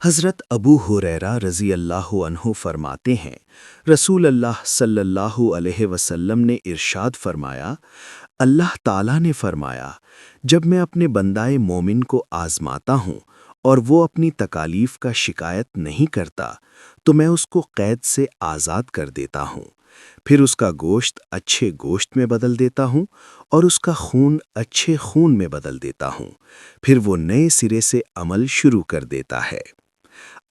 حضرت ابو ہریرہ رضی اللہ عنہ فرماتے ہیں، رسول اللہ صلی اللہ علیہ وسلم نے ارشاد فرمایا، اللہ تعالیٰ نے فرمایا، جب میں اپنے بندائے مومن کو آزماتا ہوں اور وہ اپنی تکالیف کا شکایت نہیں کرتا تو میں اس کو قید سے آزاد کر دیتا ہوں، پھر اس کا گوشت اچھے گوشت میں بدل دیتا ہوں اور اس کا خون اچھے خون میں بدل دیتا ہوں، پھر وہ نئے سرے سے عمل شروع کر دیتا ہے۔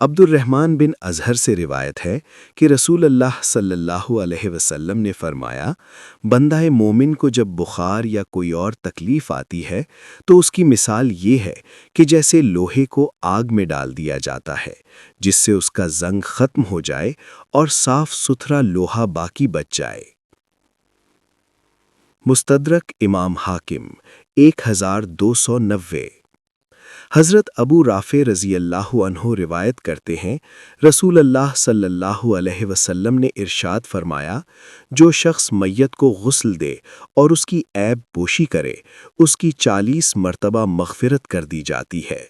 عبد الرحمن بن ازہر سے روایت ہے کہ رسول اللہ صلی اللہ علیہ وسلم نے فرمایا، بندہ مومن کو جب بخار یا کوئی اور تکلیف آتی ہے تو اس کی مثال یہ ہے کہ جیسے لوہے کو آگ میں ڈال دیا جاتا ہے جس سے اس کا زنگ ختم ہو جائے اور صاف ستھرا لوہا باقی بچ جائے۔ مستدرک امام حاکم 1290۔ حضرت ابو رافع رضی اللہ عنہ روایت کرتے ہیں، رسول اللہ صلی اللہ علیہ وسلم نے ارشاد فرمایا، جو شخص میت کو غسل دے اور اس کی عیب پوشی کرے اس کی 40 مرتبہ مغفرت کر دی جاتی ہے،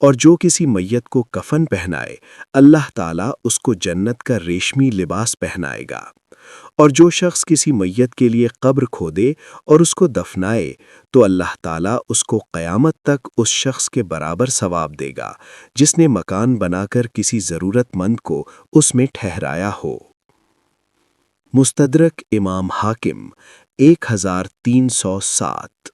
اور جو کسی میت کو کفن پہنائے اللہ تعالیٰ اس کو جنت کا ریشمی لباس پہنائے گا، اور جو شخص کسی میت کے لیے قبر کھودے اور اس کو دفنائے تو اللہ تعالیٰ اس کو قیامت تک اس شخص کے برابر ثواب دے گا جس نے مکان بنا کر کسی ضرورت مند کو اس میں ٹھہرایا ہو۔ مستدرک امام حاکم 1307۔